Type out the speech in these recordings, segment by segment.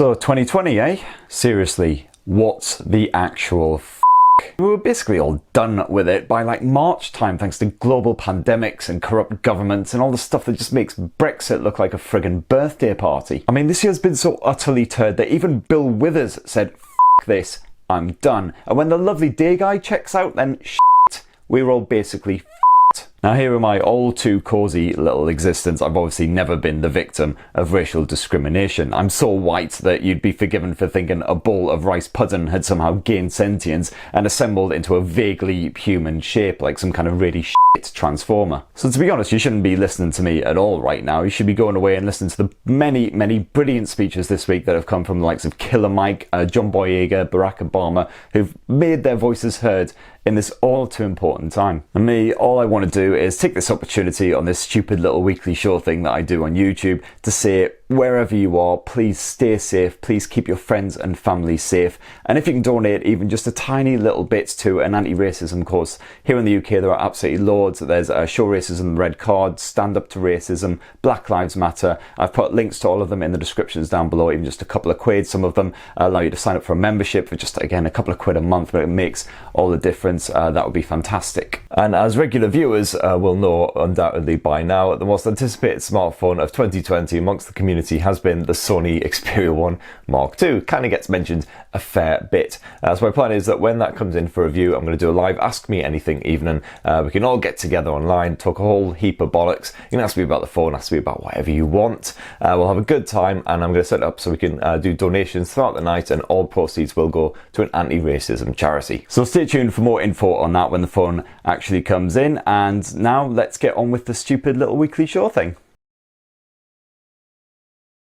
So 2020, eh? Seriously, what's the actual f***? We were basically all done with it by like March time thanks to global pandemics and corrupt governments and all the stuff that just makes Brexit look like a friggin' birthday party. I mean, this year's been so utterly turd that even Bill Withers said, "F*** this, I'm done." And when the lovely day guy checks out, then shit, we're all basically f***. Now here in my all too cosy little existence, I've obviously never been the victim of racial discrimination. I'm so white that you'd be forgiven for thinking a bowl of rice pudding had somehow gained sentience and assembled into a vaguely human shape like some kind of really shit transformer. So to be honest, you shouldn't be listening to me at all right now. You should be going away and listening to the many, many brilliant speeches this week that have come from the likes of Killer Mike, John Boyega, Barack Obama, who've made their voices heard in this all too important time. And me, all I want to do is take this opportunity on this stupid little weekly show thing that I do on YouTube to say, wherever you are, please stay safe, please keep your friends and family safe, and if you can donate even just a tiny little bit to an anti-racism cause. Here in the UK there are absolutely loads. There's Show Racism Red Card, Stand Up to Racism, Black Lives Matter. I've put links to all of them in the descriptions down below, even just a couple of quid. Some of them allow you to sign up for a membership for just, again, a couple of quid a month, but it makes all the difference. That would be fantastic. And as regular viewers will know undoubtedly by now, the most anticipated smartphone of 2020 amongst the community has been the Sony Xperia 1 Mark II. Kind of gets mentioned a fair bit. So my plan is that when that comes in for review, I'm going to do a live Ask Me Anything evening. We can all get together online, talk a whole heap of bollocks. You can ask me about the phone, ask me about whatever you want. We'll have a good time, and I'm going to set it up so we can do donations throughout the night, and all proceeds will go to an anti-racism charity. So stay tuned for more info on that when the phone actually comes in. And now let's get on with the stupid little weekly show thing.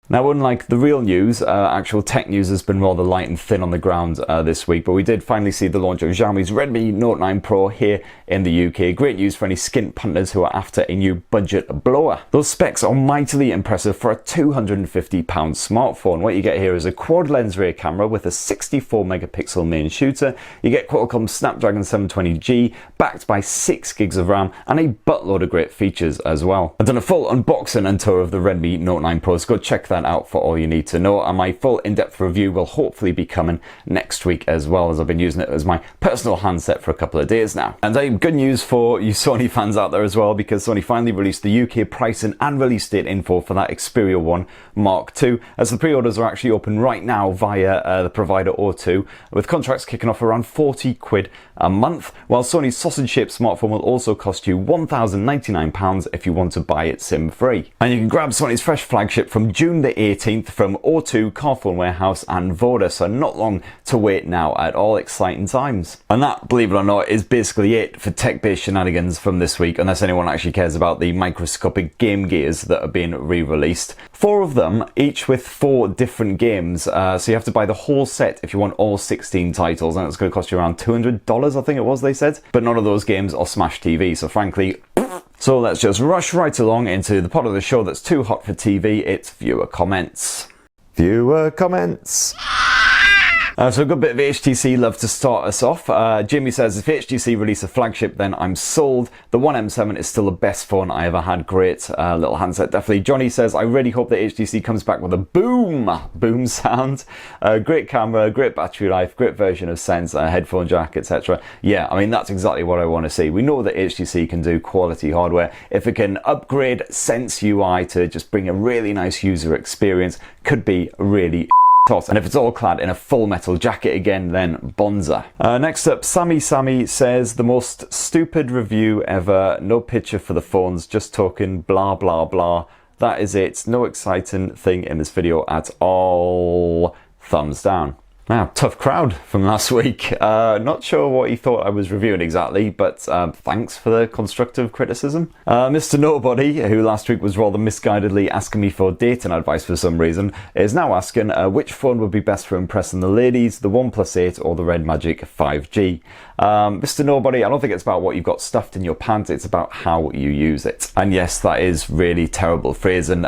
Now, unlike the real news, actual tech news has been rather light and thin on the ground this week, but we did finally see the launch of Xiaomi's Redmi Note 9 Pro here in the UK. Great news for any skint punters who are after a new budget blower. Those specs are mightily impressive for a £250 smartphone. What you get here is a quad lens rear camera with a 64 megapixel main shooter. You get Qualcomm Snapdragon 720G backed by 6 gigs of RAM and a buttload of great features as well. I've done a full unboxing and tour of the Redmi Note 9 Pro, so go check that out for all you need to know, and my full in-depth review will hopefully be coming next week as well, as I've been using it as my personal handset for a couple of days now. And good news for you Sony fans out there as well, because Sony finally released the UK pricing and release date info for that Xperia 1 Mark II, as the pre-orders are actually open right now via the provider O2, with contracts kicking off around 40 quid a month, while Sony's sausage-shaped smartphone will also cost you £1,099 if you want to buy it SIM-free. And you can grab Sony's fresh flagship from June the 18th from O2, Carphone Warehouse and Voda, so not long to wait now at all. Exciting times. And that, believe it or not, is basically it for tech-based shenanigans from this week, unless anyone actually cares about the microscopic Game Gears that are being re-released. 4 of them, each with 4 different games, so you have to buy the whole set if you want all 16 titles, and it's going to cost you around $200, I think it was, they said. But none of those games are Smash TV, so frankly, so let's just rush right along into the part of the show that's too hot for TV. It's viewer comments. Viewer comments. So a good bit of HTC love to start us off. Jimmy says, if HTC release a flagship, then I'm sold. The One M7 is still the best phone I ever had. Great little handset, definitely. Johnny says, I really hope that HTC comes back with a boom sound. Great camera, great battery life, great version of Sense, headphone jack, etc. Yeah, I mean, that's exactly what I want to see. We know that HTC can do quality hardware. If it can upgrade Sense UI to just bring a really nice user experience, could be really toss. And if it's all clad in a full metal jacket again, then bonza. Next up, Sammy says, the most stupid review ever. No picture for the phones, just talking blah blah blah. That is it. No exciting thing in this video at all. Thumbs down. Now, tough crowd from last week. Not sure what he thought I was reviewing exactly, but thanks for the constructive criticism. Mr. Nobody, who last week was rather misguidedly asking me for dating advice for some reason, is now asking which phone would be best for impressing the ladies, the OnePlus 8 or the Red Magic 5G. Mr. Nobody, I don't think it's about what you've got stuffed in your pants, it's about how you use it. And yes, that is really terrible phrasing.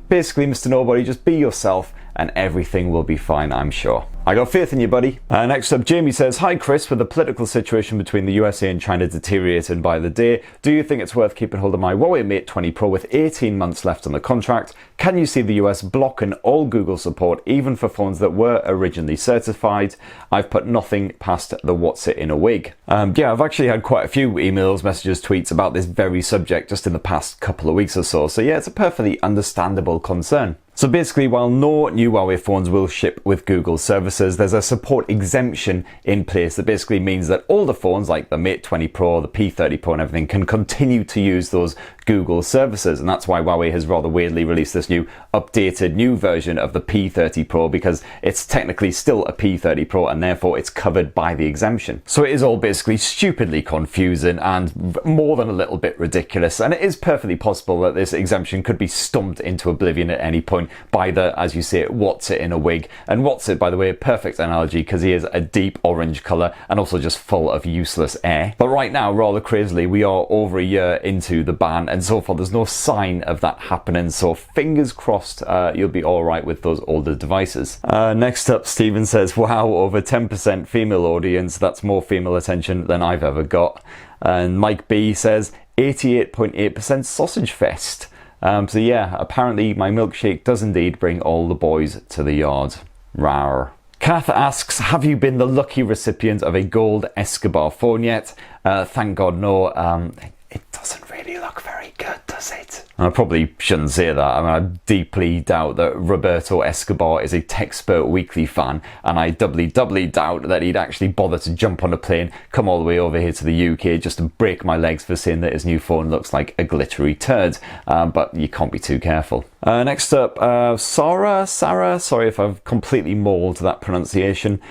Basically, Mr. Nobody, just be yourself and everything will be fine, I'm sure. I got faith in you, buddy. Next up, Jamie says, "Hi Chris, with the political situation between the USA and China deteriorating by the day, do you think it's worth keeping hold of my Huawei Mate 20 Pro with 18 months left on the contract? Can you see the US blocking all Google support, even for phones that were originally certified? I've put nothing past the what's it in a wig." Yeah, I've actually had quite a few emails, messages, tweets about this very subject just in the past couple of weeks or so. So yeah, it's a perfectly understandable concern. So basically, while no new Huawei phones will ship with Google services, there's a support exemption in place that basically means that older phones like the Mate 20 Pro, the P30 Pro and everything can continue to use those Google services. And that's why Huawei has rather weirdly released this new updated new version of the P30 Pro, because it's technically still a P30 Pro and therefore it's covered by the exemption. So it is all basically stupidly confusing and more than a little bit ridiculous. And it is perfectly possible that this exemption could be stumped into oblivion at any point by the, as you say, what's it in a wig. And what's it, by the way, perfect analogy, because he is a deep orange colour and also just full of useless air. But right now, rather crazily, we are over a year into the ban, and so far there's no sign of that happening. So fingers crossed you'll be alright with those older devices. Next up, Stephen says, "Wow, over 10% female audience. That's more female attention than I've ever got." And Mike B says, 88.8% sausage fest. So yeah, apparently my milkshake does indeed bring all the boys to the yard. Rawr. Kath asks, "Have you been the lucky recipient of a gold Escobar phone yet?" Thank God no. It doesn't really look very good, does it? I probably shouldn't say that. I mean, I deeply doubt that Roberto Escobar is a Techspurt Weekly fan, and I doubly doubt that he'd actually bother to jump on a plane, come all the way over here to the UK just to break my legs for saying that his new phone looks like a glittery turd. But you can't be too careful. Next up, Sarah, sorry if I've completely mauled that pronunciation,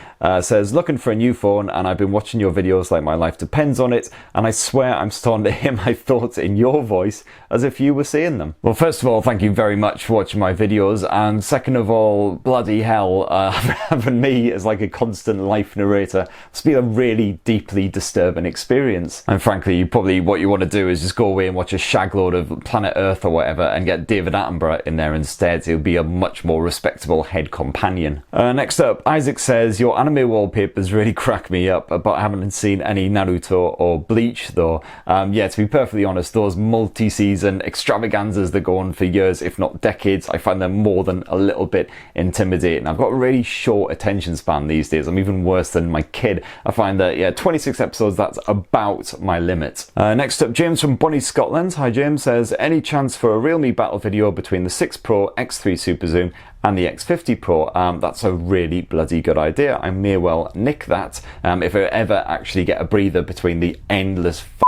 says, "Looking for a new phone and I've been watching your videos like my life depends on it, and I swear I'm starting to hear my thoughts in your voice as if you were saying them." Well, first of all, thank you very much for watching my videos, and second of all, bloody hell, having me as like a constant life narrator must be a really deeply disturbing experience. And frankly, what you want to do is just go away and watch a shagload of Planet Earth or whatever and get David Attenborough in there instead. He'll be a much more respectable head companion. Next up, Isaac says, "Your anime wallpapers really crack me up, but I haven't seen any Naruto or Bleach though." Yeah, to be perfectly honest, those multi-season extravaganzas that go on for years, if not decades, I find them more than a little bit intimidating. I've got a really short attention span these days. I'm even worse than my kid. I find that, yeah, 26 episodes, that's about my limit. Next up, James from Bonnie, Scotland. Hi James, says, "Any chance for a Realme battle video between the 6 Pro, X3 Super Zoom and the X50 Pro?" That's a really bloody good idea. I may well nick that if I ever actually get a breather between the endless phone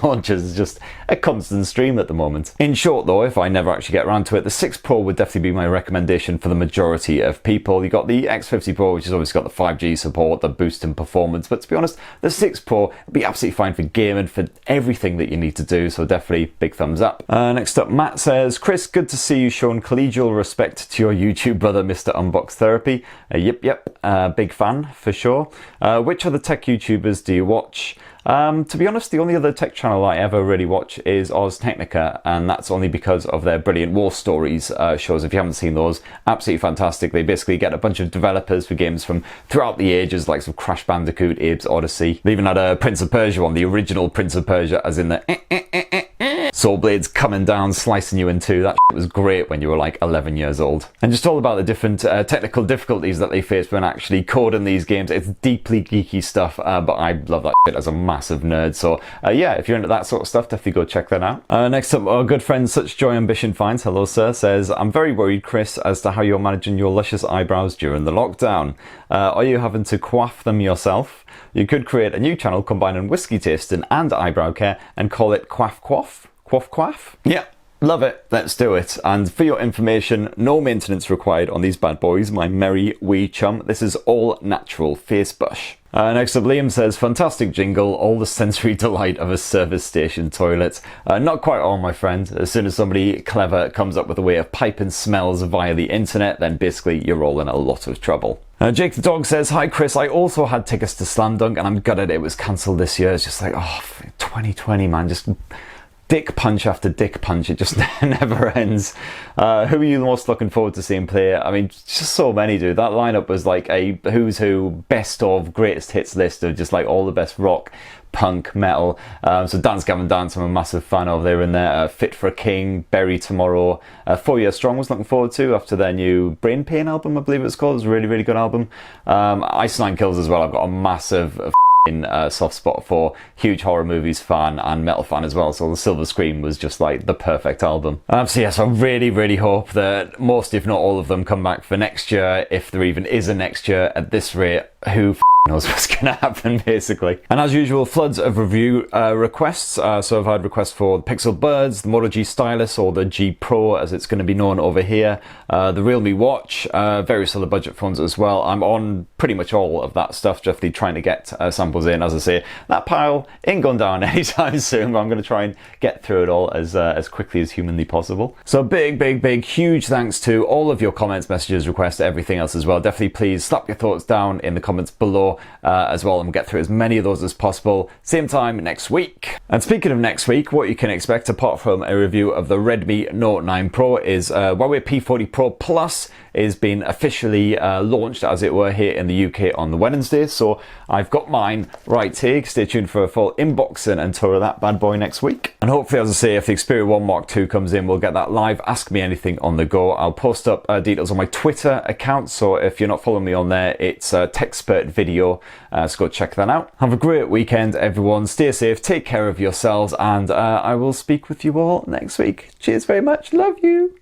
launches. Is just a constant stream at the moment. In short though, if I never actually get around to it, the 6 Pro would definitely be my recommendation for the majority of people. You got the X50 Pro, which has obviously got the 5G support, the boost in performance, but to be honest, the 6 Pro would be absolutely fine for gaming, for everything that you need to do, so definitely big thumbs up. Next up, Matt says, "Chris, good to see you showing collegial respect to your YouTube brother, Mr. Unbox Therapy." Yep, big fan for sure. Which other tech YouTubers do you watch? To be honest, the only other tech channel I ever really watch is Oz Technica, and that's only because of their brilliant War Stories shows. If you haven't seen those, absolutely fantastic. They basically get a bunch of developers for games from throughout the ages, like some Crash Bandicoot, Abe's Odyssey. They even had a Prince of Persia one, the original Prince of Persia, as in the saw blades coming down, slicing you in two. That was great when you were like 11 years old. And just all about the different technical difficulties that they face when actually coding these games. It's deeply geeky stuff, but I love that shit as a massive nerd. So yeah, if you're into that sort of stuff, definitely go check that out. Next up, our good friend Such Joy Ambition Finds, hello sir, says, "I'm very worried, Chris, as to how you're managing your luscious eyebrows during the lockdown. Are you having to coif them yourself? You could create a new channel combining whiskey tasting and eyebrow care and call it Quaff Quaff. Quaff Quaff? Yeah. Love it. Let's do it. And for your information, no maintenance required on these bad boys, my merry wee chum. This is all natural face bush." Next up, Liam says, "Fantastic jingle, all the sensory delight of a service station toilet." Not quite all, my friend. As soon as somebody clever comes up with a way of piping smells via the internet, then basically you're all in a lot of trouble. Jake the Dog says, "Hi Chris, I also had tickets to Slam Dunk and I'm gutted it was cancelled this year." It's just like, oh, 2020, man, just dick punch after dick punch. It just never ends. Who are you most looking forward to seeing play? I mean, just so many, dude. That lineup was like a who's who, best of, greatest hits list of just like all the best rock, punk, metal. So Dance Gavin Dance, I'm a massive fan of. They were in there. Fit for a King, Bury Tomorrow. 4 Year Strong was looking forward to after their new Brain Pain album, I believe it's called. It was a really, really good album. Ice9 Kills as well. I've got a massive soft spot for. Huge horror movies fan and metal fan as well, so the Silver Scream was just like the perfect album. So yes, I really, really hope that most, if not all of them, come back for next year, if there even is a next year. At this rate, who knows what's gonna happen, basically. And as usual, floods of review requests. So I've had requests for the Pixel Buds, the Moto G Stylus, or the G Pro as it's going to be known over here, the Realme Watch, various other budget phones as well. I'm on pretty much all of that stuff, definitely trying to get samples in. As I say, that pile ain't going down anytime soon, but I'm going to try and get through it all as quickly as humanly possible. So big huge thanks to all of your comments, messages, requests, everything else as well. Definitely please slap your thoughts down in the comments below as well, and we'll get through as many of those as possible. Same time next week. And speaking of next week, what you can expect apart from a review of the Redmi Note 9 Pro is Huawei P40 Pro Plus is being officially launched, as it were, here in the UK on the Wednesday. So I've got mine right here. Stay tuned for a full unboxing and tour of that bad boy next week. And hopefully, as I say, if the Xperia 1 Mark II comes in, we'll get that live Ask Me Anything on the go. I'll post up details on my Twitter account, so if you're not following me on there, it's Tech Spurt Video, so go check that out. Have a great weekend, everyone. Stay safe, take care of yourselves, and I will speak with you all next week. Cheers very much. Love you.